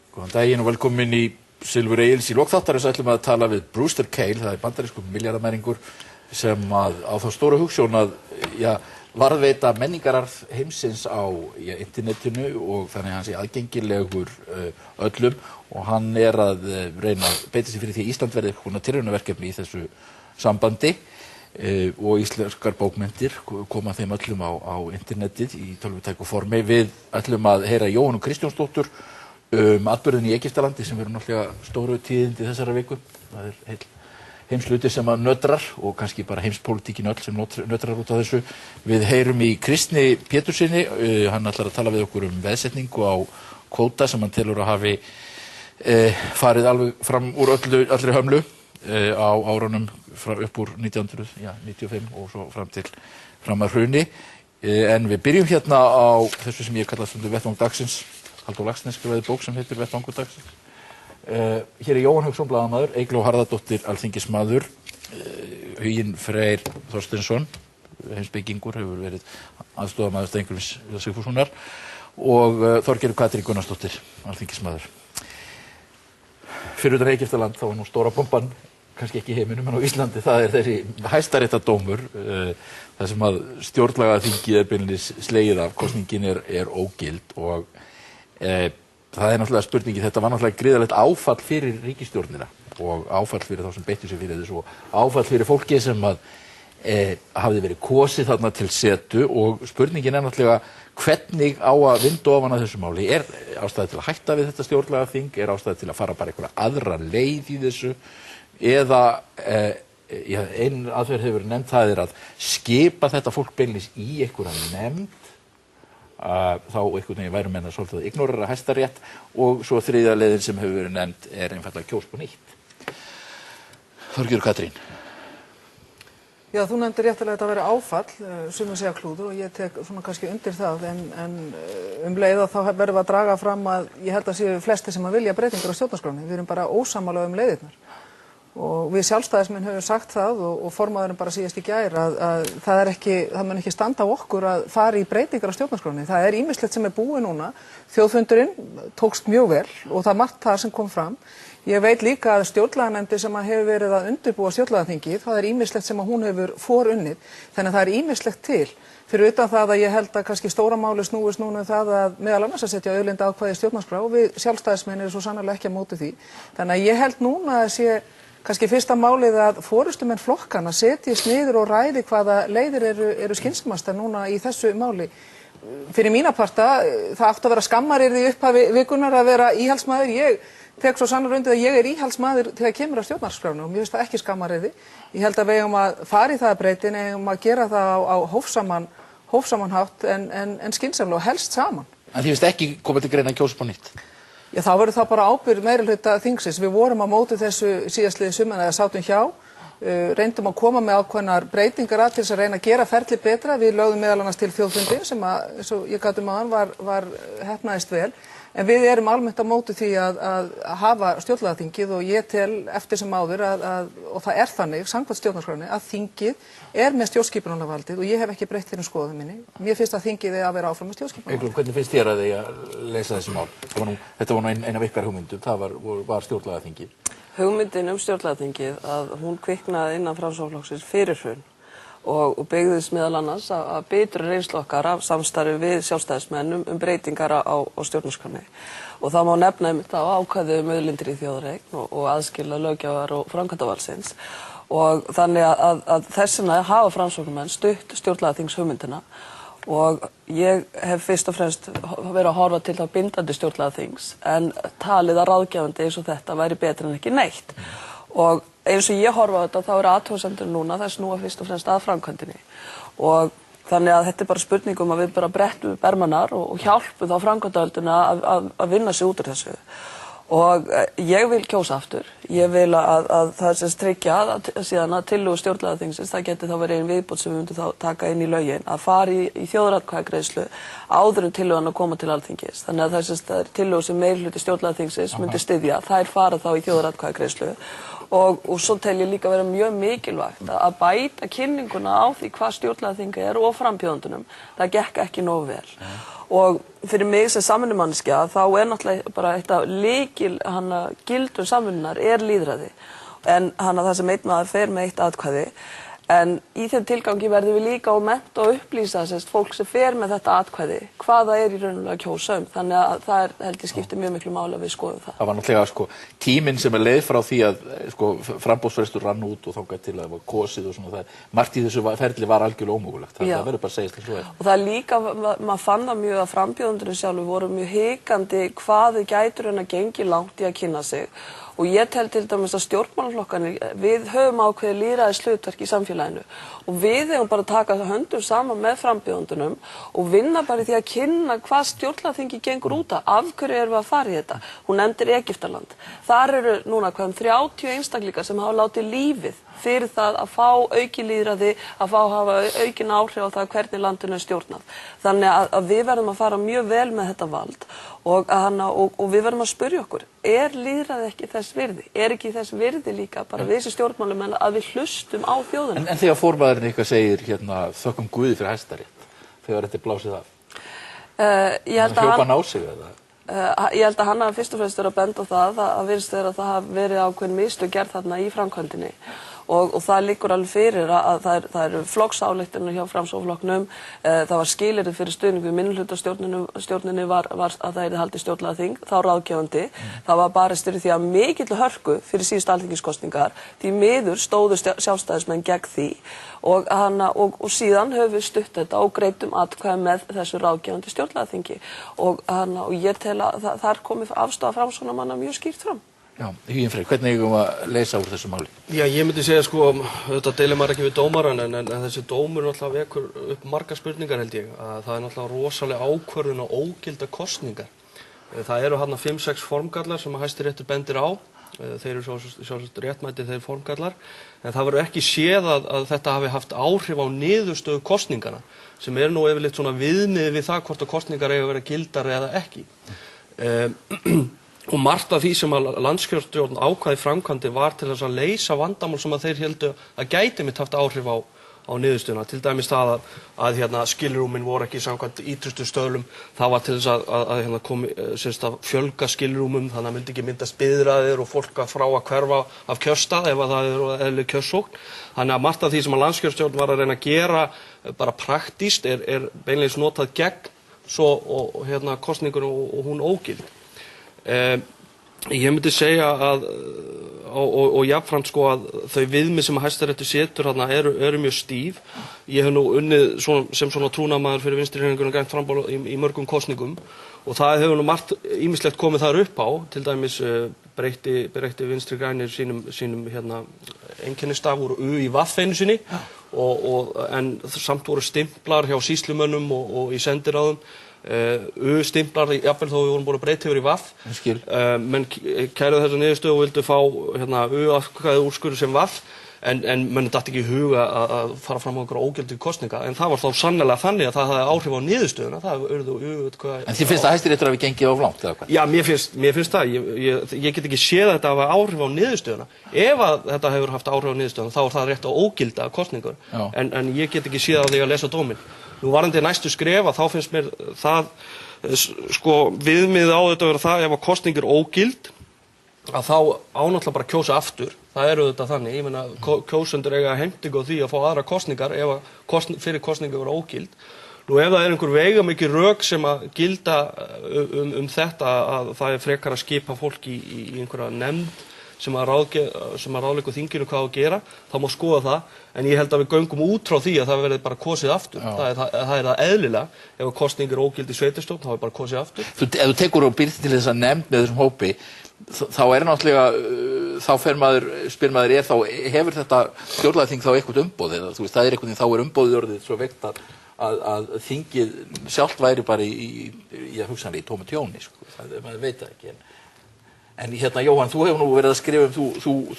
Góðan daginn og velkomin í Silfur Egils. Í lok þáttarins ætlum að tala við Brewster Kahle, það bandarískur milljarðamæringur sem á þá stóru hugsjón að varðveita menningararf heimsins á internetinu og þannig að hann sé aðgengilegur öllum og hann að reyna að beita sig fyrir því að Ísland verði eitthvað tilraunaverkefni í þessu sambandi og íslenskar bókmenntir koma þeim öllum á internetið í tölvutæku formi. Við ætlum að heyra Jóhönnu Kristjónsdóttur atburðin í Egyptalandi sem eru náttúrulega stóru tíðindi þessara viku. Það heil heimsluti sem að nötrar og kannski bara heimspólitíkin öll sem nötrar út af þessu. Við heyrum í Kristni Péturssyni, hann ætlar að tala við okkur setningu á kvóta sem hann telur að hafi farið alveg fram úr allri hömlu á árunum upp úr 1995 og svo fram að hruni. En við byrjum hérna á þessu sem ég kalla stundum vettvang dagsins. Halldór Laxness skrifaði bók sem heitir Vettvangur dagsins. Hér Jóhann Hauksson, blaðamaður, Eygló Harðardóttir, alþingismaður, Huginn Freyr Þorsteinsson, heimspekingur, hefur verið aðstoðarmaður Steingríms Sigfússonar og Þorgerður Katrín Gunnarsdóttir, alþingismaður. Fyrir utan Egyptaland þá var nú stóra bomban, kannski ekki í heiminum en á Íslandi, það þessi hæstaréttardómur, það sem að stjórnlagaþingið beinlínis slegið af, kosningin ógild og það náttúrulega spurningi, þetta var náttúrulega gríðarlegt áfall fyrir ríkisstjórnina og áfall fyrir þá sem beittu sig fyrir þessu og áfall fyrir fólki sem að hafði verið kosið þarna til setu og spurningin náttúrulega hvernig á að vinda ofan að þessu máli. Ástæða til að hætta við þetta stjórnlagaþing? Ástæða til að fara bara einhverja aðra leið í þessu? Eða ein aðferð hefur verið nefnt, það að skipa þetta fólk beinlínis í einhverja nefnd, þá einhvern veginn væru menn að svolítið að ignorera Hæstarétt og svo þriðja leiðin sem hefur verið nefnd einfaldlega kjósa på nýtt. Þorgerður Katrín. Já, þú nefndir réttilega að þetta væri áfall, sumir segja klúður og ég tek svona kannski undir það en leið og þá verðum við að draga fram að ég held að séu flestir sem að vilja breytingar á stjórnarskránni. Við erum bara ósammála leiðirnar. Og við sjálfstæðismenn höfum sagt það og formaðurinn bara síðast í gær að það mun ekki standa á okkur að fara í breytingar á stjórnarskránni. Það ýmislegt sem búið núna. Þjóðfundurinn tókst mjög vel og það margt það sem kom fram. Ég veit líka að stjórnlaganefndin sem hefur verið að undirbúa stjórnlagaþingið, það ýmislegt sem hún hefur forunnið. Þannig að það ýmislegt til. Fyrir utan það að ég held að kannski stóra máli snúist núna það að meðal annars að setja auðlindaákvæði í stjórnarskrá og við sjálfstæðismenn svo sannarlega ekki á móti því. Þannig að ég held núna að sé kannski fyrsta málið að forystumenn flokkana setjist niður og ræði hvaða leiðir eru skynsamastar núna í þessu máli. Fyrir mína parta, það átti að vera skammaryrði í upphafi vikunnar að vera íhaldsmaður. Ég tek svo sannur undir að ég íhaldsmaður þegar kemur að stjórnarskránu og mér finnst það ekki skammaryrði. Ég held að við eigum að fara í það breytin, eigum að gera það á hófsaman hátt en skynsamlega og helst saman. En þið finnst ekki komið til greina að kjósa på nýtt? Já, þá verður það bara ábyrgð meirihluta þingsins. Við vorum á móti þessu síðastliðið sumar eða sátum hjá, reyndum að koma með ákveðnar breytingar til þess að reyna að gera ferlið betra. Við lögðum meðal annars til þjóðfundi sem eins og ég gat áðan var heppnaðist vel. En við erum almennt á móti því að hafa stjórnlagaþingið og ég tel eftir sem áður og það þannig, samkvæmt stjórnarskránni, að þingið með stjórnskipunarvaldið og ég hef ekki breytt þeirri skoðun minni. Mér finnst að þingið að vera áfram með stjórnskipunarvaldið. Eygló, hvernig finnst þér að þið að leysa þessi mál? Þetta var nú ein af ykkar hugmyndum, það var stjórnlagaþingið. Hugmyndin stjórnlagaþingið að hún kviknaði innan Framsóknarflokksins fyrir hrun og byggðist meðal annars að betri reynslu okkar af samstarfi við sjálfstæðismenn breytingar á stjórnarskránni. Og það má nefna einmitt á ákvæði auðlindir í þjóðareign og aðskilnað löggjafar og framkvæmdarvaldsins. Og þannig að þessina hafa Framsóknarmenn stutt stjórnlagaþingshugmyndina og ég hef fyrst og fremst verið að horfa til það bindandi stjórnlagaþings en talið að ráðgjafandi eins og þetta væri betra en ekki neitt. Og eins og ég horfa á þetta þá athugasemdir núna þess nú að fyrst og fremst að framkvæmdinni og þannig að þetta bara spurning að við bara brettum bermanar og hjálpum þá framkvæmdavaldinu að vinna sig út úr þessu og ég vil kjósa aftur, ég vil að það sem tryggja síðan að tillögu stjórnlagaþingsins, það geti þá verið ein viðbót sem við myndum þá taka inn í lögin, að fara í þjóðaratkvæðagreiðslu áður en tillögun að koma til Alþingis. Þannig að það er tillögu sem meirihluti stjórnlagaþingsins myndi styðja, þær fara þá í þjóðaratkvæðagreiðslu og svo tel ég líka vera mjög mikilvægt að bæta kynninguna á því hvað stjórnlagaþing og frambjóðendunum, það gekk ekki nógu vel. Og fyrir mig sem samvinnumanneskja þá náttúrulega bara eitt af gildum samvinnunar lýðræði. En það sem einn maður fer með eitt atkvæði. En í þeim tilgangi verðum við líka að mennta og upplýsa fólk sem fer með þetta atkvæði, hvað það í rauninni að kjósa Þannig að það held ég skiptir mjög miklu máli að við skoðum það. Það var náttúrulega tíminn sem leið frá því að framboðsfrestur rann út og þangað til að það var kosið og svona margt í þessu ferli var algjörlega ómögulegt. Það verður bara að segja þetta svo. Og það líka, maður fann það mjög að frambjóðendurnir sjálfur voru mjög hikandi hvað þau gætu að gengi langt í að kynna sig. Og ég tel til dæmis að stjórnmálaflokkarnir, við höfum ákveðið lýðræðishlutverk í samfélaginu og við eigum bara að taka höndum saman með frambjóðendunum og vinna bara í því að kynna hvað stjórnlagaþingið gengur út af hverju erum við að fara í þetta. Hún nefndir Egyptaland. Þar eru núna 30 einstaklingar sem hafa látið lífið fyrir það að fá aukin lýðræði, að hafa aukin áhrif á það hvernig landinu stjórnað. Þannig að við verðum að fara mjög vel með þetta vald og við verðum að spyrja okkur, lýðræði ekki þess virði? Ekki þess virði líka bara við þessi stjórnmálumenn að við hlustum á þjóðina? En þegar formaðurinn ykkar segir þökkum Guði fyrir Hæstarétt, þegar þetta blásið af, hljópa hann á sig eða? Ég held að hann hafi fyrst og fremst verið að benda á það að virðist vera að það hafi verið ákveðin mistök gerð þarna í framkvæmdinni og það liggur alveg fyrir að það eru flokksályktanir hjá Framsóknarflokknum, það var skilyrði fyrir stuðning við minnihlutastjórninni var að það yrði haldið stjórnlagaþing, þá ráðgefandi, það var barist fyrir því að mikilli hörku fyrir síðustu alþingiskosningar, því miður stóðu sjálfstæðismenn gegn því og síðan höfum við stutt þetta og greiddum atkvæði með þessu ráðgefandi stjórnlagaþingi og ég tel að þar komi afstaða Framsóknarmanna mjög skýrt fram. Já, Huginn Freyr, hvernig eigum við að leysa úr þessu máli? Já, ég myndi segja auðvitað deilir maður ekki við dómarann en þessi dómur náttúrulega vekur upp margar spurningar held ég. Það náttúrulega rosalega ákvörðun og ógilda kosningar. Það eru 5-6 formgallar sem Hæstiréttur bendir á. Þeir eru sjálfsagt réttmætir þeir formgallar. En það verður ekki séð að þetta hafi haft áhrif á niðurstöðu kosningana sem nú yfirleitt svona viðmið við það hvort að kosningar eiga að vera gildar eða ekki. Og margt af því sem að landskjörstjórn ákvæði framkvæmdi var til þess að leysa vandamál sem að þeir heldu að gæti mitt haft áhrif á niðurstöðuna. Til dæmis það að skilrúmin voru ekki samkvæmt ítrustu stöðlum. Það var til þess að fjölga skilrúmum, þannig að myndi ekki myndast biðraðir og fólk að frá að hverfa af kjörstað ef að það eðlileg kjörsókn. Þannig að margt af því sem að landskjörstjórn var að reyna að gera bara praktískt beinleiðis notað gegn svo kosningunum og hún ógild. Ég myndi segja að og jafnframt að þau viðmið sem Hæstiréttur setur þarna eru mjög stíf. Ég hef nú unnið sem svona trúnaðarmaður fyrir Vinstrihreyfinguna grænt framboð í mörgum kosningum og það hefur nú margt ýmislegt komið þar upp á, til dæmis breytti Vinstri grænir sínum einkennistaf úr U í vaff einu sinni en samt voru stimplar hjá sýslumönnum og í sendiráðum. stimplar jafnvel þó við vorum búin að breyta yfir í vaff. Menn kæruðu þessa niðurstöðu og vildu fá atkvæði úrskurð sem vaff en mönnum datt ekki í huga að fara fram á einhverja ógildi kosninga en það var þá sannlega þannig að það hafði áhrif á niðurstöðuna. En þið finnst að Hæstiréttur hafi gengið of langt eða hvað? Já, mér finnst það. Ég get ekki séð að þetta hafa áhrif á niðurstöðuna. Ef að þetta hefur haft áhrif á niðurstöðuna þá er það rétt að ógilda kosningur. En ég get ekki séð á því að lesa dóminn. Nú varðandi næstu skref að þá finnst mér það viðmiðið á þetta að vera það ef að kosning er ógild að þá ánáttúrulega bara kjósa aftur. Það þetta þannig. Ég meina kjósendur eiga heimtingu á því að fá aðra kosningar ef að fyrir kosningu vera ógild. Nú ef það einhver veigamikil rök sem að gilda þetta að það frekar að skipa fólk í einhverja nefnd sem að ráðleika þinginu hvað að gera, þá má skoða það, en ég held að við göngum út frá því að það verði bara kosið aftur. Það það eðlilega, ef kosning er ógild í sveitarstjórn, þá bara kosið aftur. Ef þú tekur og býrð til þess að nefnd með þessum hópi, þá náttúrulega, þá spyr maður þá hefur þetta stjórnlagaþing þá eitthvað umboð, eða þú veist, það einhvern veginn, þá umboðið orðið svo veikt að þingið sjálft væri bara hugsanlega í tómu tjóni, maður veit það ekki. En Jóhann, þú hefur nú verið að skrifa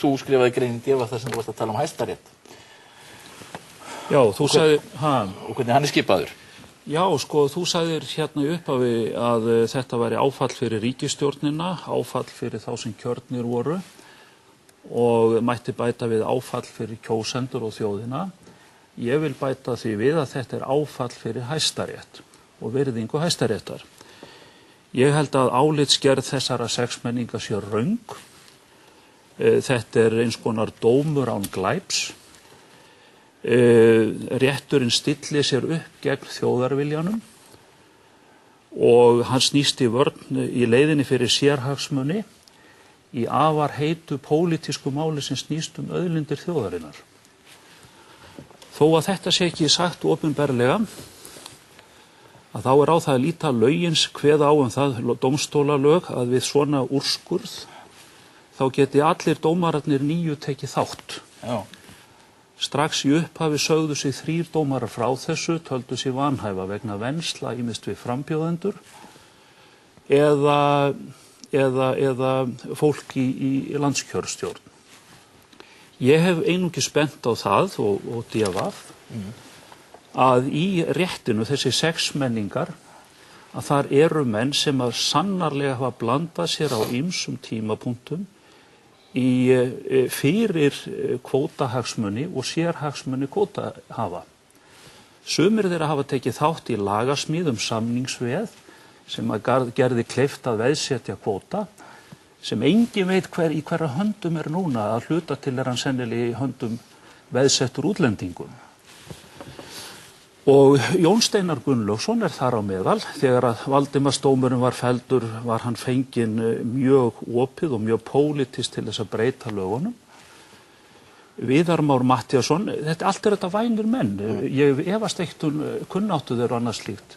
þú skrifaði grein í DV þar sem þú varst að tala Hæstarétt. Já, þú sagði, og hvernig hann skipaður? Já, þú sagðir í upphafi að þetta væri áfall fyrir ríkisstjórnina, áfall fyrir þá sem kjörnir voru og mætti bæta við áfall fyrir kjósendur og þjóðina. Ég vil bæta því við að þetta áfall fyrir Hæstarétt og virðingu Hæstaréttar. Ég held að álitsgerð þessara sexmenninga sé röng. Þetta eins konar dómur án glæps. Rétturinn stillir sér upp gegn þjóðarviljanum og hann snýst í vörn í leiðinni fyrir sérhagsmuni í afar heitu pólitísku máli sem snýst auðlindir þjóðarinnar. Þó að þetta sé ekki sagt opinberlega, að þá á það að líta lögins kveða á það dómstólalög að við svona úrskurð þá geti allir dómararnir 9 tekið þátt. Já. Strax í upphafi sögðu sig 3 dómarar frá þessu, töldu sig vanhæfa vegna vensla ýmist við frambjóðendur eða fólk í landskjörstjórn. Ég hef einungis bent á það og DV að í réttinu þessi sexmenningar að þar eru menn sem að sannarlega hafa blandað sér á ýmsum tímapunktum fyrir kvótahagsmuni og sérhagsmuni kvótahafa. Sumir þeirra hafa tekið þátt í lagasmíð samningsveð sem að gerði kleift að veðsetja kvóta sem engin veit í hverra höndum núna, að hluta til hann sennilega í höndum veðsettur útlendingum. Og Jón Steinar Gunnlaugsson þar á meðal. Þegar að Valdimarsdómurinn var felldur var hann fenginn mjög opið og mjög pólitískt til þess að breyta lögunum. Viðar Már Matthíasson, allt þetta vænir menn. Ég efast eitt kunnáttu þeirra og annað slíkt.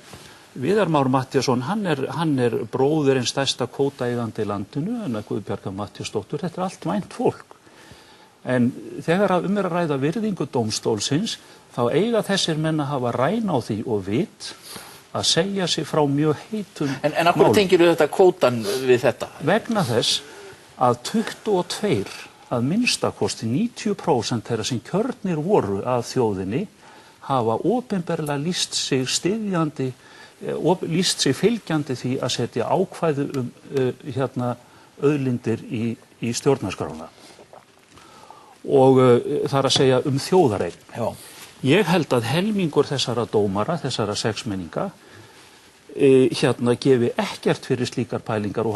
Viðar Már Matthíasson, hann bróðir einn stærsta kvótaeigandi í landinu, en að Guðbjargar Matthíasdóttur, þetta allt vænt fólk. En þegar að að ræða virðingu dómstólsins, þá eiga þessir menn að hafa ræn á því og vit að segja sig frá mjög heitum málum. En af hverju tengirðu þetta kvótan við þetta? Vegna þess að 22 að minnstakosti 90% þeirra sem kjörnir voru að þjóðinni hafa opinberlega lýst sig fylgjandi því að setja ákvæði auðlindir í stjórnarskrána og þar að segja þjóðareign. Já. Ég held að helmingur þessara dómara, þessara sexmenninga gefi ekkert fyrir slíkar pælingar og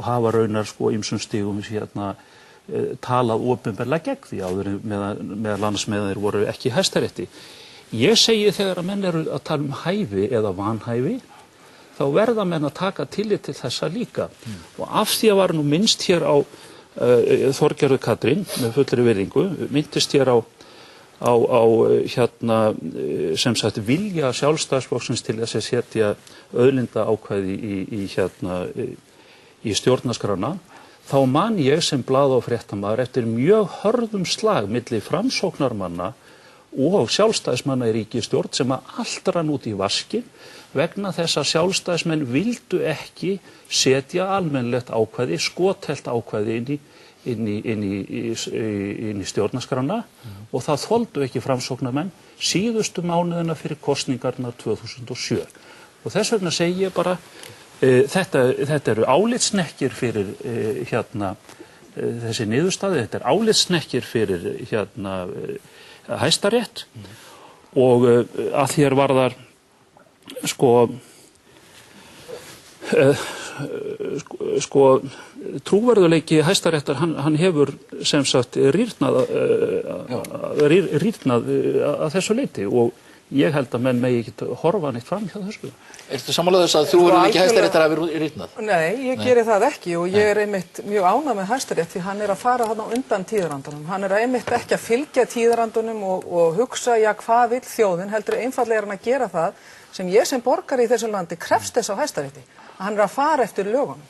hafa raunar ýmsum stigum talað opinberlega gegn því áður meðal annars með þeir voru ekki í Hæstarétti. Ég segi þegar að menn eru að tala hæfi eða vanhæfi, þá verða menn að taka tillit til þessa líka. Og af því að var nú minnst hér á Þorgerður Katrín, með fullri virðingu, minntist hér á sem sagt vilja Sjálfstæðisflokksins til þess að setja auðlindaákvæði í stjórnarskrána, þá man ég sem blað- og fréttamaður eftir mjög hörðum slag milli framsóknarmanna og sjálfstæðismanna í ríkisstjórn sem að allt rann út í vaskin vegna þess að sjálfstæðismenn vildu ekki setja almennilegt ákvæði, skothelt ákvæði inn í stjórnarskrána og það þoldu ekki framsóknarmenn síðustu mánuðina fyrir kosningarnar 2007. Og þess vegna segi ég bara, þetta eru álitssnekkir fyrir þessi niðurstaði, þetta álitssnekkir fyrir Hæstarétt og að því varðar trúverðuleiki Hæstaréttar, hann hefur sem sagt rýrnað að þessu leyti og ég held að menn megi ekki horfa neitt fram hjá þessu. Ertu sammála þess að trúverðuleiki Hæstaréttar hafi rýrnað? Nei, ég geri það ekki og ég einmitt mjög ánægð með Hæstarétt því hann að fara þarna undan tíðarandunum. Hann einmitt ekki að fylgja tíðarandunum og hugsa, hvað vill þjóðin, heldur einfallega hann að gera það sem ég sem borgari í þessu landi krefst þess á Hæstarétti. Hann að fara eftir lögunum.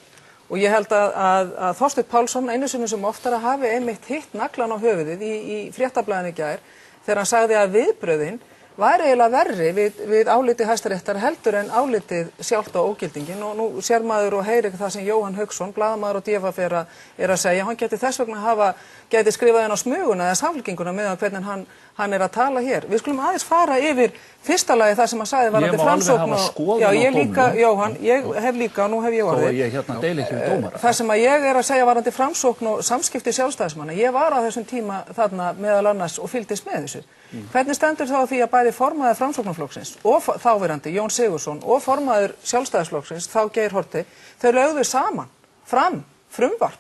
Og ég held að Þorsteinn Pálsson einu sinni sem oftar að hafi einmitt hitt naglan á höfuðið í Fréttablaðinu í gær þegar hann sagði að viðbrögðin væri eiginlega verri við áliti Hæstaréttar heldur en álitið sjálft á ógildingin og nú sér maður og heyrir það sem Jóhann Hauksson, blaðamaður og DV er að segja, hann geti þess vegna geti skrifað inn á smuguna eða samfylkinguna með hvernig hann er að tala hér. Við skulum aðeins fara yfir fyrsta lagi það sem hann sagði varðandi framsókn og ég líka, Jóhann, ég hef líka og nú hef ég orðið. Það sem að ég er að segja varðandi framsókn og samskipti sjálfstæðismanna, ég var á þessum tíma þarna meðal annars og fylgdist með þessu. Hvernig stendur þá á því að bæði formaður Framsóknarflokksins og þáverandi Jón Sigurðsson og formaður Sjálfstæðisflokksins, þá Geir Haarde, þau lögðu saman fram frumvarp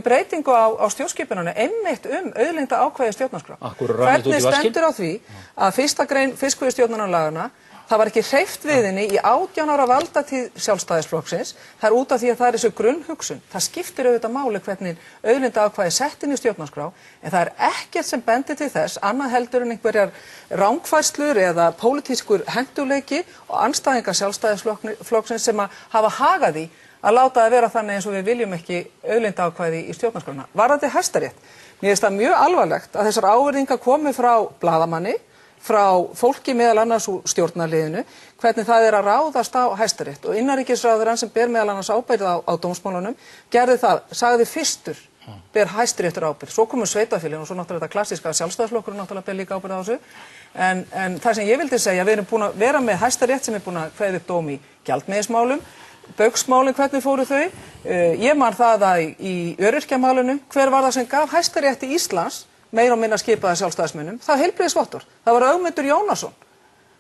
breytingu á stjórnskipunarni einmitt auðlinda ákvæði stjórnarskrá. Hvernig stendur á því að 1. grein fiskveiðistjórnarlagana það var ekki hreyft við henni í 18 ára valdatíð Sjálfstæðisflokksins. Það út af því að það þessu grunnhugsun. Það skiptir auðvitað máli hvernig auðlinda ákvæði sett inn í stjórnarskrá, en það ekkert sem bendir til þess annað heldur en einhverjar rangfærslur eða pólitískur hentugleiki og andstæðingar Sjálfstæðisflokksins sem að hafa hagað í að láta það vera þannig eins og við viljum ekki auðlindaákvæði í stjórnarskrána. Varðandi Hæstarétt, mér finnst það mjög alvarlegt að þessar ávirðingar komi frá blaðamanni, frá fólki meðal annars úr stjórnarliðinu, hvernig það að ráðast á Hæstarétt. Og innanríkisráðherrann sem ber meðal annars ábyrgð á dómsmálunum, gerði það, sagði fyrstur, ber Hæstaréttur ábyrgð. Svo komu sveitarfélögin og svo náttúrulega þetta klassíska Sjálfstæðisflokkurinn náttúrulega ber líka ábyrgð á þessu. En það sem ég vildi segja, við erum búin að vera með Hæstarétt sem búin að kveða upp dóm í gjaldmiðilsmálum. Baugsmálin, hvernig fóru þau? Ég man það að í öryrkjamálinu, hver var það sem gaf Hæstarétti Íslands meira og minna skipaða sjálfstæðismönnum? Það heilbrigðisvottor. Það var Ögmundur Jónasson.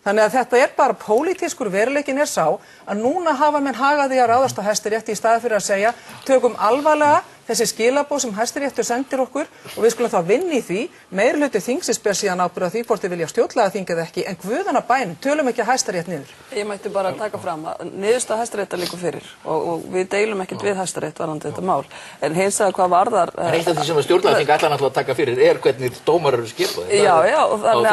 Þannig að þetta bara pólitískur veruleikin sá að núna hafa menn hagað því að ráðast á Hæstarétti í staði fyrir að segja tökum alvarlega þessi skilaboð sem Hæstiréttur sendir okkur og við skulum þá vinna í því. Meirihluti þingsins ber síðan ábyrgð á því hvort þið vilja stjórnlagaþing eða ekki, en guðana bænum, tölum ekki Hæstarétt niður. Ég mætti bara taka fram að niðurstaða Hæstaréttar liggur fyrir og við deilum ekkert við Hæstarétt varðandi þetta mál. En hins vegar hvað varðar... Eitt af því sem stjórnlagaþing ætla náttúrulega að taka fyrir hvernig dómarar eru skipaðir. Já, og þannig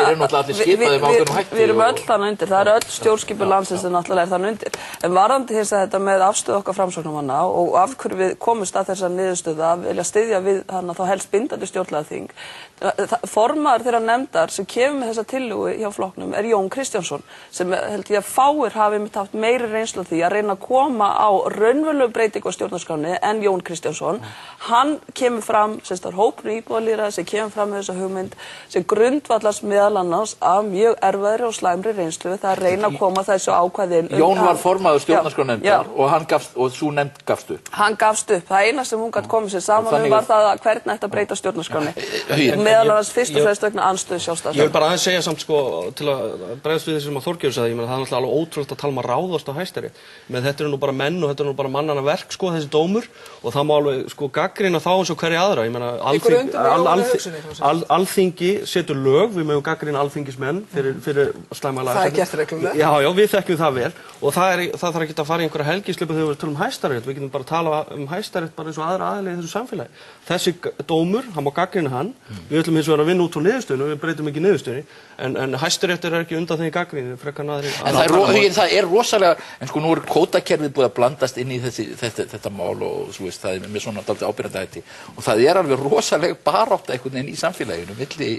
við erum öll þannig undir. Það öll stjórnskipun landsins sem náttúrulega þannig undir. En varðandi hins vegar þetta með afstöðu okkar Framsóknarmanna og af hverju við komumst að þessar niðurstöðu að vilja styðja við hana þá helst bindandi stjórnlagaþing. Formaður þeirra nefndar sem kemur með þessa tillögu hjá flokknum Jón Kristjánsson, sem held ég að fáir hafi haft meiri reynslu því að reyna að koma á raunverulegu breytingu á stjórnarskránni en Jón Kristjánsson. Hann kemur fram, hópur íbúalýðræðis sem kemur fram með þessa hugmynd sem grundvallast meðal annars af mjög erfiðri og slæmri reynslu það að reyna að koma þessu ákvæði inn. Jón var formaður stjórnarskrárnefndar og sú nefnd gafst upp. Hann gafst upp. Það eina sem hún gat komið sér saman var það að hvernig ætti að breyta stjórnarskránni. Meðal annars fyrst og fremst vegna andstöðu Sjálfstæðisflokksins. Ég vil bara aðeins segja samt til að bregðast við því sem að Þorgerður sagði, það er náttúrulega alveg ótrúlegt að tala að ráðast á Hæstarétt. Men þetta nú bara menn og þetta nú bara mannanna verk þessi dómur og það má alveg gagnrýna þá eins og hverja aðra. Ég meina Alþingi setur lög, við mögum gagnrýna alþingismenn fyrir slæma lagasetningu. Það er gert reglulega. Já, við þekkjum það vel og það þarf ekki að fara í einhverja helgisleipu þegar við tölum Hæstarétt. Við getum bara að tala Hæstarétt bara eins og aðra aðila í þessu samfélagi. Þessi dómur, hann má gagnrýna hann. Við ætlum hins vegar að vinna út úr niðurstöðunni og við breytum ekki niðurstöðunni, en Hæstaréttur ekki undan þeirri gagnrýni frekar en aðrir. En það rosalega, en nú kvótakerfið búið að blandast inn í þetta mál og svo veist, það með svona dálítið ábyrgðandi hætti og það alveg rosalega barátta einhvern veginn í samfélaginu milli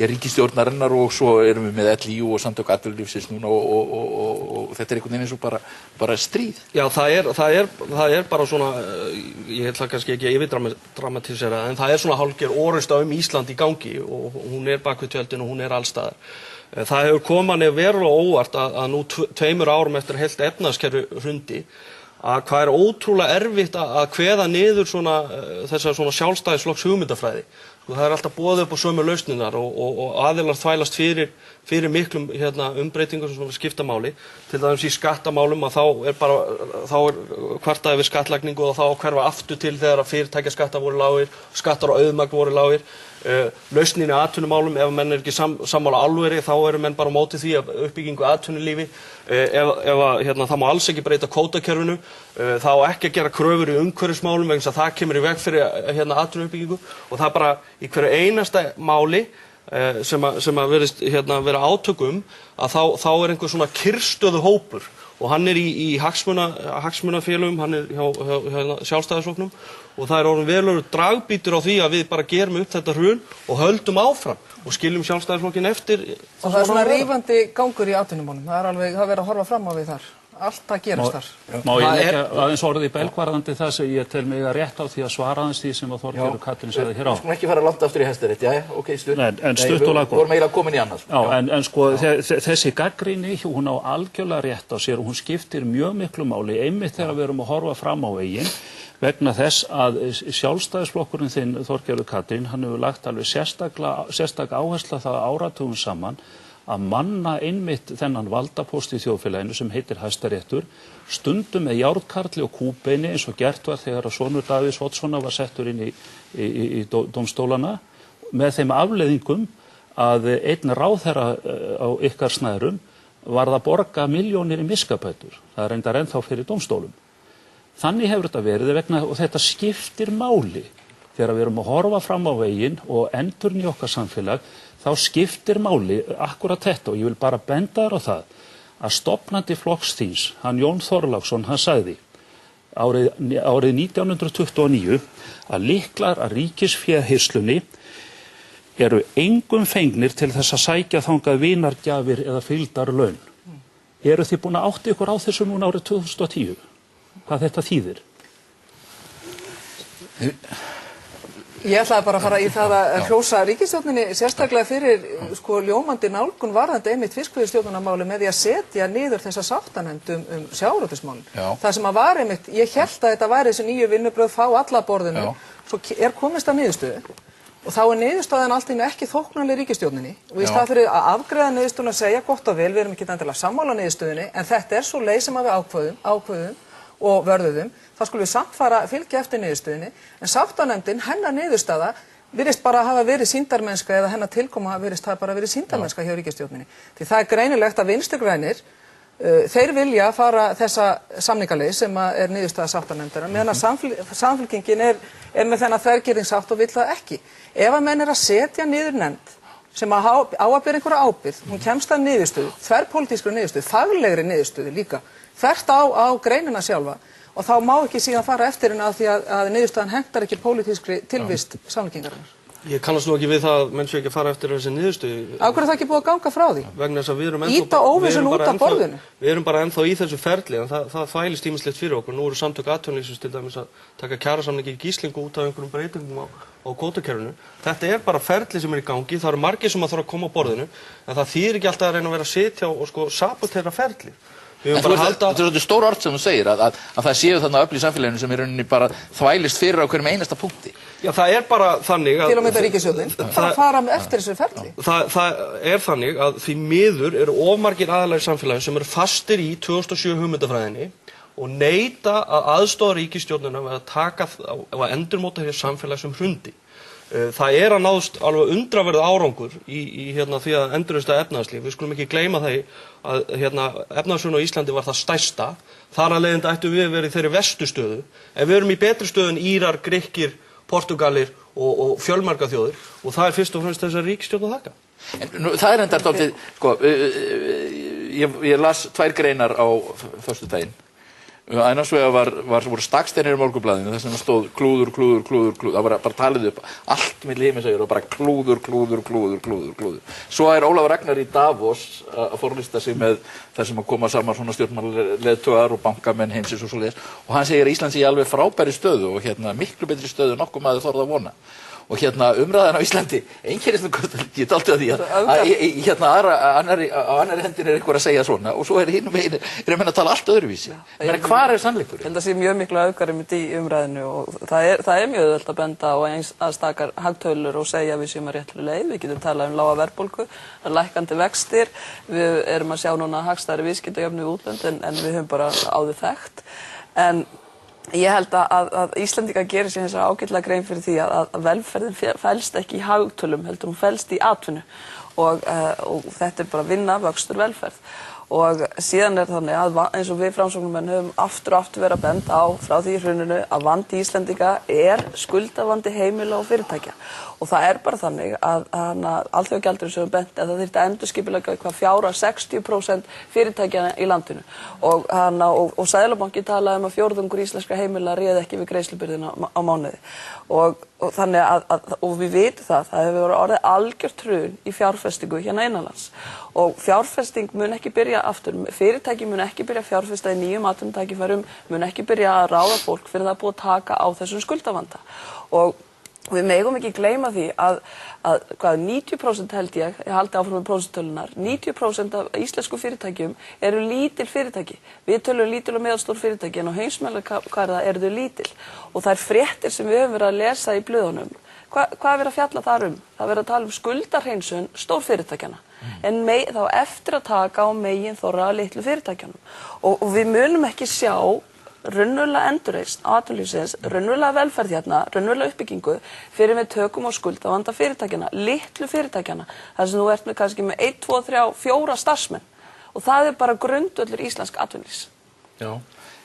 ríkisstjórnarinnar og svo erum við með LÍU og Samtök atvinnulífsins núna og þetta einhvern veginn eins og bara stríð. Já, það er bara svona, ég ætla kannski ekki að yfirdramatísera, en það er svona hálfgerð orrusta Ísland í gangi og hún bak við tjöldin og hún allstaðar. Það hefur komið verulega óvart að nú 2 árum eftir heilt efnahagskerfi hrundi að hvað ótrúlega erfitt að kveða niður þessar sjálfstæðisflokks hugmyndafræði. Það alltaf boðið upp á sömu lausninnar og aðilar þvælast fyrir miklum umbreytingum sem skipta máli. Til dæmis í skattamálum að þá kvartaði við skattlagningu og þá hverfa aftur til þegar fyrirtækjaskattar voru lágir, skattar og auðmagn voru lágir. Lausnin í atvinnumálum, ef menn ekki sammála alvöri, þá eru menn bara á móti því að uppbyggingu atvinnulífi. Ef það má alls ekki breyta kvótakerfinu, þá ekki að gera kröfur í umhverfismálum vegna þess að það kemur í veg fyrir atvinnuuppbyggingu og það bara í hverju einasta máli sem að verðist vera átökum að þá einhver svona kyrrstöðu hópur og hann í hagsmunafélögum, hann hjá Sjálfstæðisflokknum og það orðin verulegur dragbítur á því að við bara gerum upp þetta hrun og höldum áfram og skiljum Sjálfstæðisflokkinn eftir. Og það svona rífandi gangur í atvinnumálum, það verið að horfa fram á við þar. Allt að gerast þar. Má ég leggja aðeins orðið í belgvarðandi það sem ég tel mig að rétt á því að svara aðeins því sem að Þorgerður Katrín sagði hér á. Skulum ekki fara langt aftur í Hæstarétt, ok, stutt. En stutt og laggóð. Við vorum eiginlega komin í annað. Já, en sko þessi gagnrýni, hún á algjörlega rétt á sér og hún skiptir mjög miklu máli einmitt þegar við erum að horfa fram á veginn. vegna þess að sjálfstæðisflokkurinn þinn, Þorgerður Katrín, hann hefur lagt alveg sérstaka áherslu á það áratugum saman að manna einmitt þennan valdapóst í þjóðfélaginu sem heitir Hæstaréttur, stundum með járnkarli og kúbeini eins og gert var þegar að sonur Davíðs Oddssonar var settur inn í dómstólana, með þeim afleiðingum að einn ráðherra á ykkar snærum varð að borga milljónir í miskabætur. Það er reyndar ennþá fyrir dómstólum. Þannig hefur þetta verið vegna, og þetta skiptir máli þegar við erum að horfa fram á veginn og endurinn í okkar samfélag, þá skiptir máli akkurat þetta, og ég vil bara benda þér á það að stofnandi flokks þíns, hann Jón Þorláksson, hann sagði árið 1929 að lyklar að ríkisféhirslunni eru engum fengnir til þess að sækja þangað vinargjafir eða fylgdarlaun. Eru þið búin að átta ykkur á þessu núna árið 2010? Hvað þetta þýðir? Ég ætlaði bara að fara í það að hrósa ríkisstjórninni sérstaklega fyrir ljómandi nálgun varðandi einmitt fiskveiðistjórnarmáli með því að setja niður þessa sáttanefnd sjávarútvegsmálin. Það sem að var einmitt, ég hélt að þetta væri þessi nýju vinnubrögð fá alla borðinu, svo er komist að niðurstöðu og þá er niðurstaðan allt innu ekki þóknanleg ríkisstjórninni og í stað fyrir að afgreiða niðurstöðuna að segja gott og vel, við erum ekki endilega sammála niðurstöðunni, en þetta er svo leið sem að við ákvöðum og vörðuðum, þá skulum við samt fara að fylgja eftir niðurstöðunni, en sáttanefndin, hennar niðurstaða, virðist bara hafa verið sýndarmennska eða hennar tilkoma virðist hafa bara verið sýndarmennska hjá ríkisstjórninni. Því það er greinilegt að Vinstri grænir, þeir vilja fara þessa samningaleið sem er niðurstaða sáttanefndina, meðan að Samfylkingin er með þennan þvergirðingsátt og vill það ekki. Ef að menn er að setja niður nefnd sem á að bera einhverja ábyrgð, hún kemst að niðurstöðu, þverpólitískri niðurstöðu, faglegri niðurstöðu líka, þvert á greinina sjálfa, og þá má ekki síðan fara eftir henni af því að niðurstaðan hentar ekki pólitískri tilvist Samfylkingarinnar. Ég kannast nú ekki við það að menn sé ekki að fara eftir þessi niðurstöðu. Af hverju er það ekki búið að ganga frá því? Vegna þess að við erum Ýta óvissun út af borðinu. Við erum bara ennþá í þessu ferli, en það þvælist ýmislegt fyrir okkur. Nú eru samtök atvinnulífsins til dæmis að taka kjarasamningi í gíslingu út af einhverjum breytingum á kvótakerfinu. Þetta er bara ferli sem er í gangi, það eru margir sem að þarf að koma á borðinu, en það þýðir ekki alltaf að reyna að vera að sitja og sabotera ferli. Þetta er stór orð sem þú segir, að það séu þarna öfl í samfélaginu sem í rauninni bara þvælist fyrir á hverjum einasta punkti. Já, það er bara þannig að... Til og með þetta ríkisstjórnin, bara fara eftir þessu ferli. Það er þannig að því miður eru of margir aðilar í samfélaginu sem eru fastir í 2007 hugmyndafræðinni og neita að aðstoða ríkisstjórnina með að taka og að endurmóta hér samfélag sem hrundi. Það er að náðst alveg undraverð árangur í því að endurreista efnahagslíf. Við skulum ekki gleyma því að efnahagshrun á Íslandi var það stærsta. Þar af leiðandi ættum við verið í þeirri verstu stöðu. En við erum í betri stöðu en Írar, Grikkir, Portúgalir og fjölmarga þjóðir, og það er fyrst og fremst þessari ríkisstjórn að þakka. En það er endar dálítið, ég las 2 greinar á föstudaginn. Annars vegar voru staksteinir í Morgunblaðinu þar sem stóð klúður. Það var bara talið upp allt milli himins og bara klúður. Svo er Ólafur Ragnar í Davos að forlista sig með þar sem að koma saman svona stjórnmálaleiðtogar og bankamenn heimsins og svoleiðis, og hann segir að Ísland sé í alveg frábæri stöðu og miklu betri stöðu en nokkuð maður þorði að vona. Og umræðan á Íslandi einkennist ekki dálítið að því að á annarri hendin er einhver að segja svona og svo er hinum megin að menn að tala allt öðruvísi. Hvar er sannleikurinn? Þetta sé mjög miklu öfgarimitt í umræðinu og það er mjög auðvelt að benda á einstakar hagtölur og segja að við séum að réttri leið. Við getum talað lága verðbólgu, lækkandi vextir, við erum að sjá núna hagstæðari viðskiptajöfnu við útlönd en við höfum bara áður þekkt. En ég held að Íslendingar gerir sér þessar ágætlega grein fyrir því að velferðin felst ekki í hagtölum, heldur hún felst í atvinnu og þetta er bara vinna, vöxtur, velferð. Og síðan er þannig að eins og við framsóknarmenn höfum aftur og aftur verið að benda á frá því í hruninu að vandi Íslendinga er skuldavandi heimila og fyrirtækja. Og það er bara þannig að Alþjóðagjaldeyrissjóðurinn benti að það þyrfti að endurskipuleggja eitthvað 60% fyrirtækjana í landinu. Og Seðlabankinn talaði að fjórðungur íslenskra heimila réði ekki við greiðslubyrðina á mánuði. Og þannig og við vitum það hefur orðið algjört hrun í fjárfestingu hérna innanlands. Og fjárfesting mun ekki byrja aftur, fyrirtæki mun ekki byrja að fjárfesta í nýjum atvinnutækifærum, mun ekki byrja að ráða fólk fyrir það búið að taka á þessum skuldavanda. Og Við megum ekki gleyma því að 90% held ég haldi áfram með prósentölunar, 90% af íslensku fyrirtækjum eru lítil fyrirtæki. Við tölum lítil og meðalstór fyrirtæki en á heimsmælikvarða eru þau lítil. Og það fréttir sem við höfum verið að lesa í blöðunum. Hvað er verið að fjalla þar um? Það er verið að tala um skuldarhreinsun stórfyrirtækjana. En þá eftir að taka á megin þorra litlu fyrirtækjanum. Og við munum ekki sjá raunverulega endurreisn á atvinnulífsins, raunverulega velferð hérna, raunverulega uppbyggingu fyrir við tökum á skuldavanda fyrirtækjana, litlu fyrirtækjana, þar sem þú ert með kannski með 1, 2, 3, 4 starfsmenn og það er bara grundvöllur íslensk atvinnulífs. Já,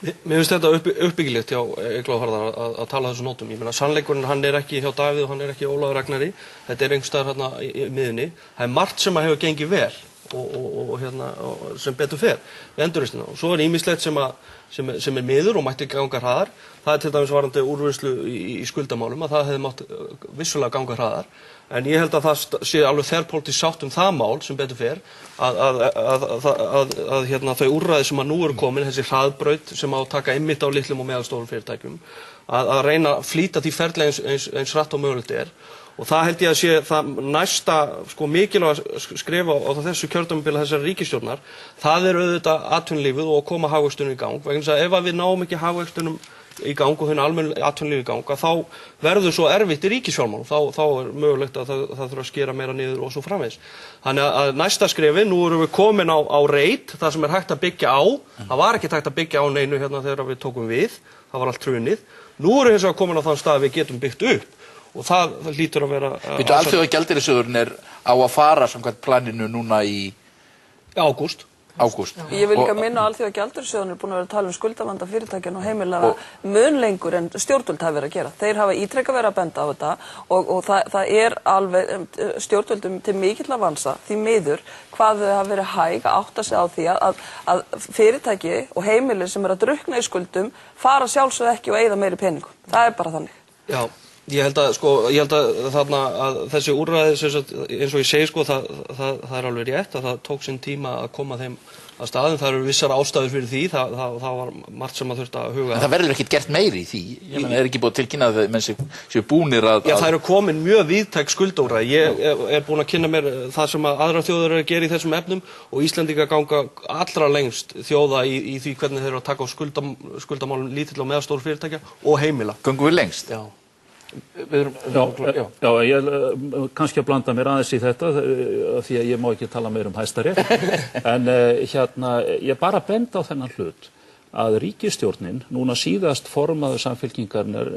mér finnst þetta uppbyggilegt hjá Eygló Harðar að tala þessu nótum. Ég meina, sannleikurinn hann er ekki hjá Davíð og hann er ekki Ólafur Ragnari, þetta er einhvers staðar hérna í miðunni. Það er margt sem hefur gengið vel og sem betur fer við endurreisnina og svo er ýmislegt sem er miður og mætti ganga hraðar. Það er til dæmis varðandi úrvinnslu í skuldamálum að það hefði mátt vissulega ganga hraðar en ég held að það sé alveg þverpólitísk sátt það mál sem betur fer að þau úrræði sem að nú eru komin, þessi hraðbraut sem á að taka einmitt á litlum og meðalstórum fyrirtækjum að reyna að flýta því ferli eins hratt og mögulegt er. Og það held ég að sé það næsta mikilvæga skref á þessu kjörtímabili þessar ríkisstjórnar. Það er auðvitað atvinnulífið og að koma hagvöxtunum í gang. Vegna þess að ef við náum ekki hagvöxtunum í gang og almennu atvinnulífi í gang, þá verður svo erfitt í ríkisfjármálum. Þá er mögulegt að það þurfa að skera meira niður og svo framvegis. Þannig að næsta skrefi, nú erum við komin á reit, það sem er hægt að byggja á. Það var ekki hægt að byggja á neinu hérna þegar við tókum við. Það var allt hrunið. Nú erum við hins vegar komin á þann stað að við getum byggt upp. Og það hlýtur að vera... Alþjóðagjaldeyrissjóðurinn er á að fara samkvæmt planinu núna í... ágúst. Ég vil líka minna að Alþjóðagjaldeyrissjóðurinn er búin að vera að tala um skuldavanda fyrirtækjanna og heimilara mun lengur en stjórnvöld hafa verið að gera. Þeir hafa ítrekað verið að benda á þetta og það er alveg stjórnvöldum til mikill að vansa því miður hvað þau hafa verið hæg að átta sig á því að fyrirtæki og heimili sem er að drukkna í skuldum fara sjálfsögðu ekki og eyða meiri peningum. Það er bara þannig. Já. Ég held að þarna að þessi úrræði eins og ég segi það er alveg rétt að það tók sinn tíma að koma þeim að staðum. Það eru vissar ástæður fyrir því, það var margt sem að þurfti að huga. En það verður ekkert gert meiri í því? Ég meina, er ekki búið að tilkynna að menn séu búnir að... Já, það eru komin mjög víðtæk skuldúrræði. Ég er búin að kynna mér það sem að aðrar þjóðir eru að gera í þessum efnum og Íslendingar ganga allra lengst þjóða í því hvernig þeir eru að taka á skuldamálum lítilla og meðalstóra fyrirtækja og heimila. Göngum við lengst? Já. Já, ég kannski að blanda mér aðeins í þetta því að ég má ekki tala meir Hæstarétt en ég bara benda á þennan hlut að ríkisstjórnin, núna síðast formaður Samfylkingarinnar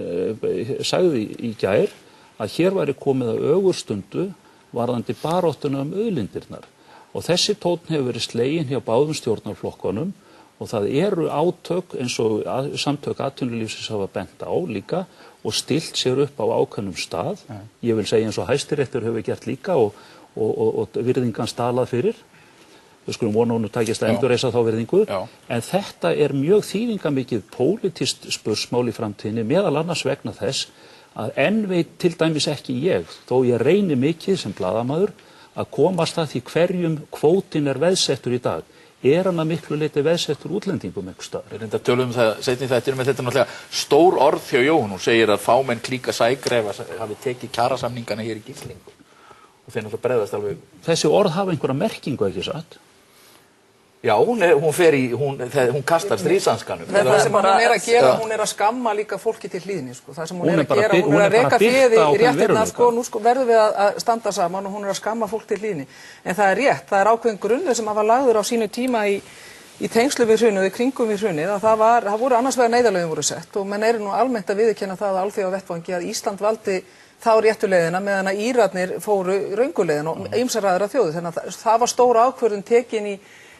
sagði í gær að hér væri komið að ögurstundu varðandi baráttuna auðlindirnar og þessi tónn hefur verið sleginn hjá báðum stjórnarflokkunum og það eru átök eins og samtök atvinnulífsins hafa bent á líka og stillt sér upp á ákveðnum stað. Ég vil segja eins og Hæstiréttur hefur gert líka og virðingan stalað fyrir. Við skulum vona hún takist að endurreisa þá virðingu. En þetta er mjög þýðingamikið pólitískt spursmál í framtíðinni meðal annars vegna þess að enn veit til dæmis ekki ég, þó ég reyni mikið sem blaðamaður að komast að því hverjum kvótin er veðsettur í dag. Er hann að miklu leyti veðsettur útlendingum einhvers staðar? Við reyndar tölum það seinni í þættinum, þetta er náttúrulega stór orð hjá Jóhann. Hún segir að fámenn klíka sægrefa hafi tekið kjarasamningana hér í gíslingu. Og þeir náttúrulega bregðast alveg. Þessi orð hafa einhverja merkingu, ekki satt? Já, hún kastar stríðsanskanum. Það sem hún er að gera, hún er að skamma líka fólki til hlýðni, sko. Það sem hún er að gera, hún er að reka féð í réttirnar, sko, nú verðum við að standa saman og hún er að skamma fólk til hlýðni. En það er rétt, það er ákveðin grunnur sem hafa lagður á sínu tíma í tengslu við hrunið, í kringum við hrunið, að það voru annars vegar neyðarlögin voru sett og menn eru nú almennt að viðurkenna það á alþjóðavettvangi að Ísland valdi þá réttu leiðina meðan að Írarnir fóru röngu leiðina og ýmsar aðrar þjóðir. Þannig að það var stór ákvörðun tekin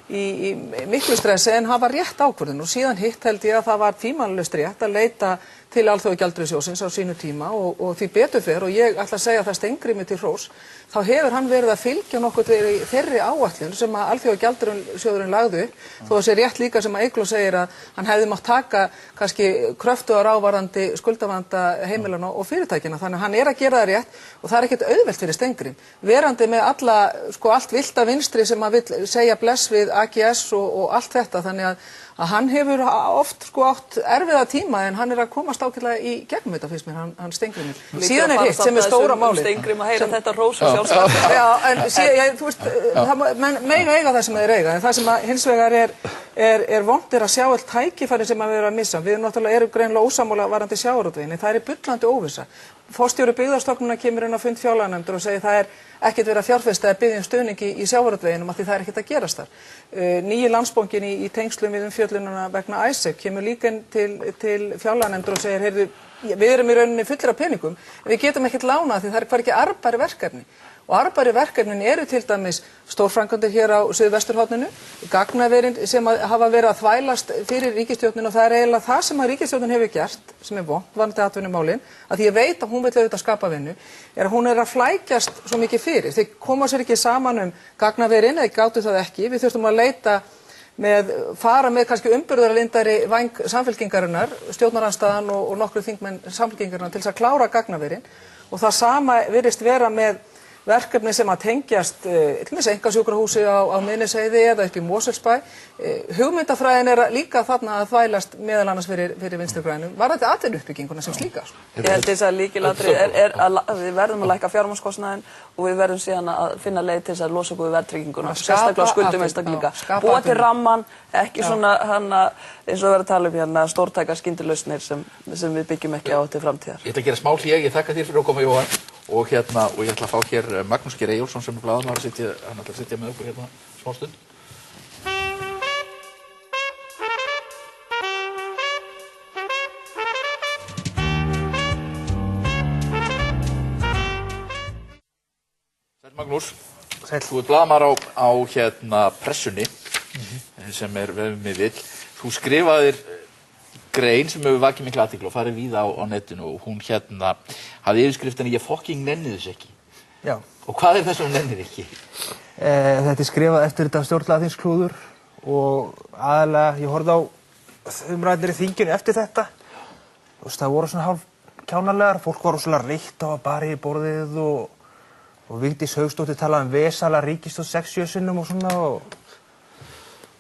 í miklu stressi en hafa rétt ákvörðun og síðan hitt held ég að það var tímanlaust rétt að leita til Alþjóðagjaldeyrissjóðsins á sínu tíma og því betur fer og ég ætla að segja það Steingrími til hrós, þá hefur hann verið að fylgja nokkuð þeirri áætlun sem að Alþjóðagjaldeyrissjóðurinn lagði upp, þó að sé rétt líka sem að Eygló segir að hann hefði mátt taka kannski kröftugar ávarandi skuldavanda heimilana og fyrirtækina, þannig að hann er að gera það rétt og það er ekkert auðvelt fyrir Steingrím, verandi með allt vilda vinstri sem að vill segja bless við AGS og allt þetta, þannig að hann hefur oft sko átt erfiða tíma en hann að komast ágætlega í gegnum þetta fyrst mér, hann Steingrímur. Síðan hitt sem stóra málið. Steingrímur að heyra þetta hrós og sjálfstætt. Já, en þú veist, menn mega eiga það sem þeir eiga, en það sem hins vegar vont að sjá all tækifæri sem við erum að missa. Við náttúrulega erum greinilega ósammála varðandi sjávarútveginn, það bullandi óvissa. Forstjóri Byggðastofnunar kemur inn á fund fjárlaganefndar og segir það ekkert verið að fjárfesta að biðja stuðningi í sjávarútveginum af því það ekkert að gerast þar. Nýji Landsbankinn í tengslum við umfjöllunina vegna ISEC kemur líka inn til fjárlaganefndar og segir, heyrðu, við erum í rauninni fullir af peningum, en við getum ekkert lánað því það hvergi arðbæri verkefni. Og arðbæri verkefnin eru til dæmis stórframkvæmdir hér á Suðvesturhorninu, gagnaverin sem hafa verið að þvælast fyrir ríkisstjórnin og það eiginlega það sem að ríkisstjórnin hefur gert, sem vont varðandi atvinnumálin, að því ég veit að hún vill auðvitað skapa vinnu, að hún að flækjast svo mikið fyrir. Þeir koma sér ekki saman gagnaverin, eða gátu það ekki, við þurftum að leita fara með kannski umburðarlindari væng samfylkingarinnar, stjórnarandstaðan og nokkru þingmenn samfylkingarinnar til þess að klára gagnaverin og það sama virðist vera með verkefni sem að tengjast til dæmis einkasjúkrahúsi á Miðnesheiði eða upp í Mosfellsbæ. Hugmyndafræðin líka þarna að þvælast meðal annars fyrir Vinstri grænum. Var þetta atvinnuuppbygginguna sem slíka? Ég held þess að lykilatriði að við verðum að lækka fjármagnskostnaðinn og við verðum síðan að finna leið til þess að losa okkur við verðtrygginguna, sérstaklega skuldum einstaklinga. Búa til ramman, ekki svona eins og verið að tala hérna stórtækar skyndilausnir sem við byggjum ekki á til framtíðar. Ég ætla að gera smá hlé, ég þakka þér fyrir að koma, Jóhann. Og ég ætla að fá hér Magnús Geir Eyjólfsson sem blaðamaður hann ætlar að sitja með okkur hérna smá stund. Sæll Magnús. Sæll. Þú blaðamaður á hérna Pressunni sem vefum við vill. Þú skrifaðir grein sem hefur vakið mikla athygli og farið víða á netinu og hún hafði yfirskriftina ég fucking nenni þess ekki. Já. Og hvað það sem nennir ekki? Þetta skrifað eftir þetta stjórnlagaþingsklúður og aðalega ég horfði á umræðnir í þinginu eftir þetta. Það voru svona hálf kjánalegar, fólk voru svona reitt á að bara í borðið og Vigdís Hauksdóttir talaði vesala ríkisstjórn 6-7 sinnum og svona og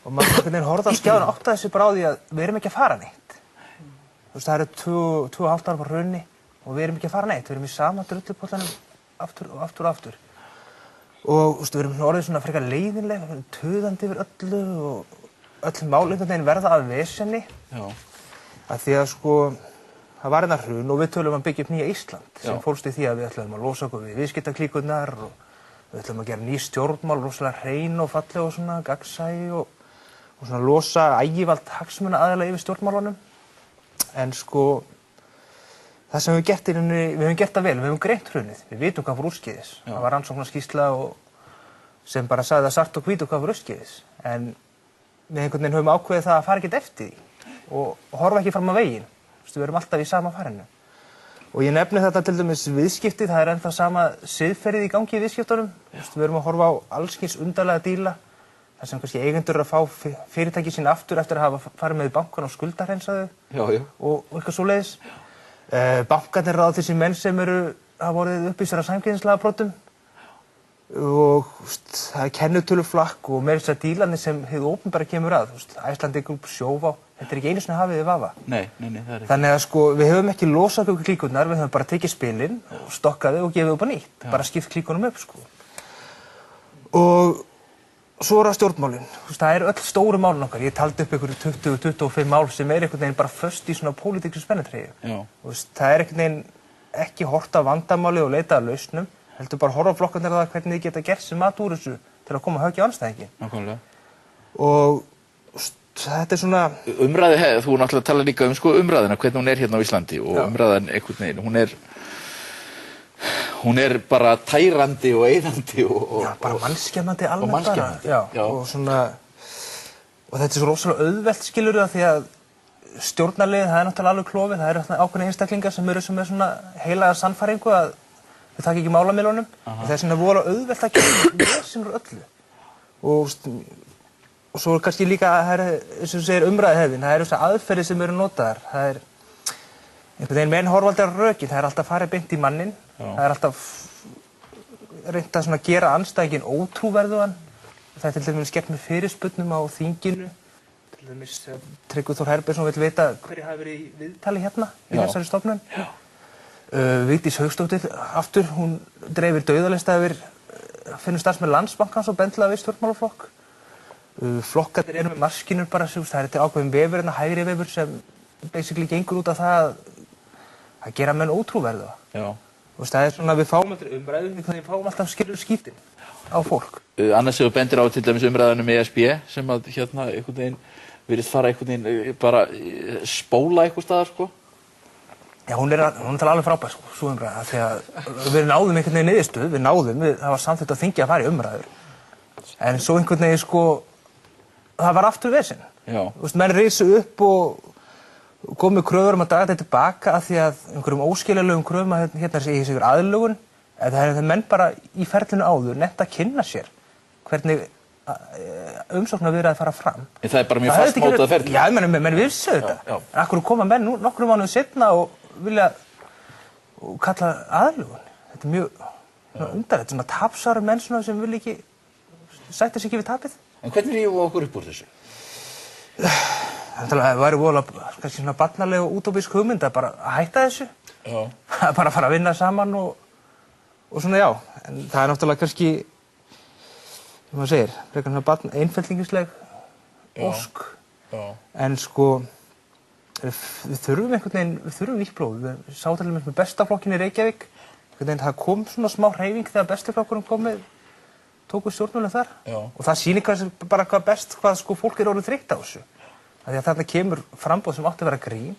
maður einhvern veginn horfði á skjáðun og áttaði sig bara á því að við erum ekki að fara neitt. Það eru 2,5 ára á hrunni og við erum ekki að fara neitt, við erum í sama drullupollanum aftur og aftur og aftur. Og við erum orðið svona frekar leiðinleg, við erum töðandi yfir öllu og öll mál einhvern veginn verða að vesenni. Já. Af því að það var hérna hrun og við tölum að byggja upp nýja Ísland sem fólst í því að við ætlum að losa okkur við viðskiptaklíkurnar og við ætlum að gera ný stjórnmál, rosalega hrein og falleg og svona gagnsæ og svona losa ægivald hagsmunaaðila yfir stjórnmálunum. En það sem við höfum gert það vel, við höfum greint hrunið, við vitum hvað fór úrskeiðis. Það var rannsóknarskýrsla sem bara sagði að svart og hvítu hvað fór úrskeiðis. En við einhvern veginn höfum ákveðið það að fara ekkert eftir því og horfa ekki fram á veginn. Við erum alltaf í sama farinu. Og ég nefni þetta til dæmis viðskipti, það ennþá sama siðferðið í gangi í viðskiptunum. Við erum að horfa á allskyns undarlega díla. Það sem kannski eigendur að fá fyrirtæki sín aftur eftir að hafa farið með í bankan og skuldahreinsa þau og eitthvað svoleiðis. Bankarnir ráða þessi menn sem hafa vorið uppvísar að samkeppnislagabrotum og það kennitöluflakk og meira þess að dílarnir sem hið opinbera kemur að. Icelandic Group, Sjóvá, þetta ekki einu sinni hafið í vafa. Nei, það er ekki. Þannig að við höfum ekki losað okkur klíkurnar, við höfum bara tekið spilin og stokkað þau og gefið upp á nýtt. Bara skipt klíkunum upp Og svo það stjórnmálin. Það eru öll stóru málin okkar. Ég taldi upp einhverju 20-25 mál sem einhvern veginn bara föst í svona pólitísku spennitreyju. Það einhvern veginn ekki horft á vandamáli og leita að lausnum. Heldur bara horfa á flokkarnir að það hvernig þið geta gert sem mat úr þessu til að koma höggi á andstæðinginn. Nákvæmlega. Og þetta svona umræði, þú náttúrulega tala líka umræðina, hvernig hún hérna á Íslandi og umræðan einhvern veginn, hún bara tærandi og eyðandi og bara mannskemmandi almennt og mannskemmandi. Og þetta svo rosalega auðvelt skilur það því að stjórnarliðið, það náttúrulega alveg klofið, það eru ákveðnir einstaklingar sem með svona heilaga sannfæringu að við taka ekki málamiðlunum og það svona voru auðvelt að gera vesen úr öllu. Og svo kannski líka, eins og þú segir umræðuhefðin, það eru þessar aðferðir sem eru notaðar. Það einhvern veginn menn horfa aldrei á rökin, það alltaf farið beint í mannin, það alltaf reynt að gera andstæðinginn ótrúverðugan. Það til dæmis gert með fyrirspurnum á þinginu, til Tryggvi Þór Herbertsson vill vita hverju hafi verið í viðtali hérna í þessari stofnun. Vigdís Hauksdóttir aftur, hún dreifir dauðalista yfir finnum starfsmenn Landsbankans og bendlaði við stjórnmálaflokk. Flokkarnir eru með maskínur bara, það er til ákveðin vefur, hægri vefur sem basically gengur út af það að gera menn ótrúverða. Það er svona, við fáum alltaf umræðu, við fáum alltaf skilur skítin á fólk. Annars hefur bendir á til dæmis umræðunum ESB sem að hérna einhvern veginn virðist fara einhvern veginn bara spóla einhver staðar sko. Já, hún er alveg frábær sko, svo umræða, því að við náðum einhvern veginn niðurstöðu, það var samþykkt að þingja að fara í umræður. En svo einhvern veginn sko, það var aftur vesinn. Menn risu upp og komu kröfur að draga þetta tilbaka af því að einhverjum óskiljanlegum kröfum að hérna sé ykkur aðlögun, en það er menn bara í ferlinu áður nefnt að kynna sér hvernig umsóknarviðræður fara fram. En það er bara mjög fastmótað ferli. Já, menn vissu þetta. En af hverju koma menn nokkrum mánuðum seinna og vilja kalla aðlögun? Þetta er mjög undarlegt, svona tapsara menn sem vil ekki sætta sig ekki við tapið. En hvernig rífum við okkur upp úr þessu? Það væri voðalega kannski svona barnaleg og útópísk hugmynd að bara hætta þessu. Að bara fara að vinna saman og svona já. En það er náttúrulega kannski, sem maður segir, frekar svona einfeldingisleg ósk. En sko, við þurfum einhvern veginn, við þurfum nýtt blóð. Við sáum til dæmis með bestaflokkin í Reykjavík. Það kom svona smá hreyfing þegar bestiflokkurinn komið, tóku stjórnulega þar. Og það sýnir kannski bara hvað best, hvað sko fólk er orðið þreytt á þessu. Því að þarna kemur framboð sem átti að vera grín,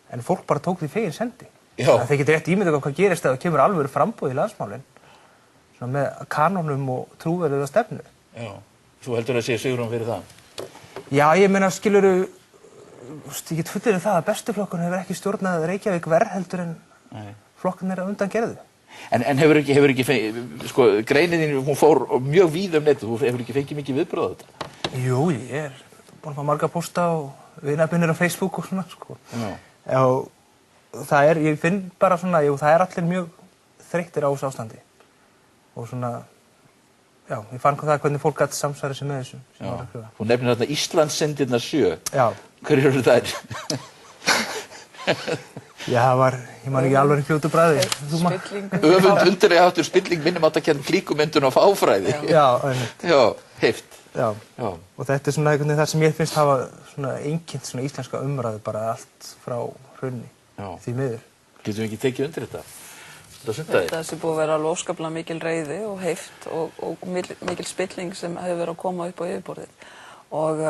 en fólk bara tók því fegin sendi. Það getur rétt ímyndað hvað gerist ef það kemur alvöru framboð í landsmálin, svona með kanónum og trúverðuða stefnu. Þú heldur að sé Sigrún fyrir það? Já, ég meina, skilurðu, ég get fullir það að bestiflokkurinn hefur ekki stjórnað Reykjavík verð heldur en flokkurinn að undan gerðu. En hefur ekki sko, greinin þín, hún fór mjög víð netið, þú hefur ekki fengið mikið viðbröð á þetta? Jú, ég er búin að fá marga posta og vinabinir á Facebook og svona, sko. Já, það er, ég finn bara svona, jú, það er allir mjög þreyttir á þessu ástandi. Og svona, já, ég fann það hvernig fólk gæti samsæri sig með þessu. Þú nefnir þarna Íslandssendirnar 7. Já. Hverjir eru þær? Já, það var, ég man ekki alveg í fljótu bragði. Öfund undirlega áttur spilling minnumáttakend klíkumyndun og fáfræði. Já, einmitt. Já, heift. Já, og þetta er svona einhvern veginn það sem ég finnst hafa svona einkennt svona íslenska umræðu bara allt frá hrunni, því miður. Getum við ekki tekið undir þetta? Þetta sé búið að vera alveg óskaplega mikil reiði og heift og mikil spilling sem hefur verið að koma upp á yfirborðið. Og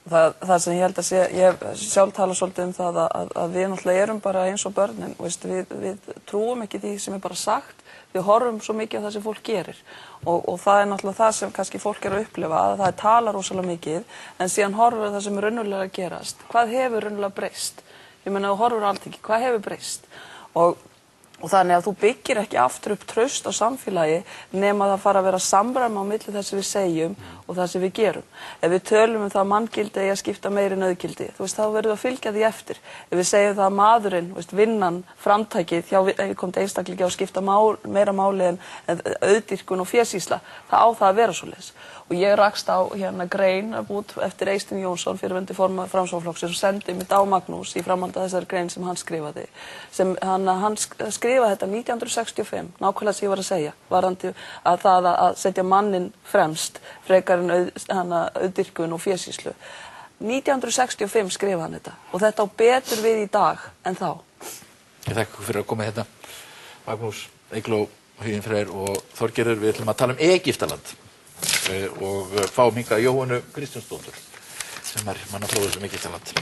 það sem ég held að sé, ég sjálf tala svolítið það að við náttúrulega erum bara eins og börnin, við trúum ekki því sem er bara sagt, við horfum svo mikið á það sem fólk gerir og það er náttúrulega það sem kannski fólk er að upplifa, að það talar rosalega mikið en síðan horfur það sem er raunverulega að gerast. Hvað hefur raunverulega breyst? Ég meina, þú horfur á Alþingi, hvað hefur breyst? Og þannig að þú byggir ekki aftur upp traust á samfélagi nema það fara að vera samræmi á milli þess að við segjum og það sem við gerum. Ef við tölum það að manngildi eigi að skipta meiri en auðgildi, þá verður það að fylgja því eftir. Ef við segjum það að maðurinn, vinnan, framtækið, hjá viðkomandi einstaklingi á að skipta meira máli en auðdýrkun og fésýsla, það á það að vera svoleiðis. Og ég rakst á grein út eftir Eystein Jónsson, fyrrverandi formaður Framsóknarflokksins, og sendi mitt á Magnús í framhaldi af þessari grein sem hann skrifaði. Hann skrifaði þetta 1965, nákvæmlega sem ég var að segja, varðandi að það að setja mannin fremst, frekar en auðdýrkun og fésýslu. 1965 skrifaði hann þetta og þetta á betur við í dag en þá. Ég þakka ykkur fyrir að koma hérna. Magnús, Eygló, Huginn Freyr og Þorgerður, við ætlum að tala um Egyptaland og fáum hingað Jóhönnu Kristjánsdóttur sem er mannafróður um Egyptaland.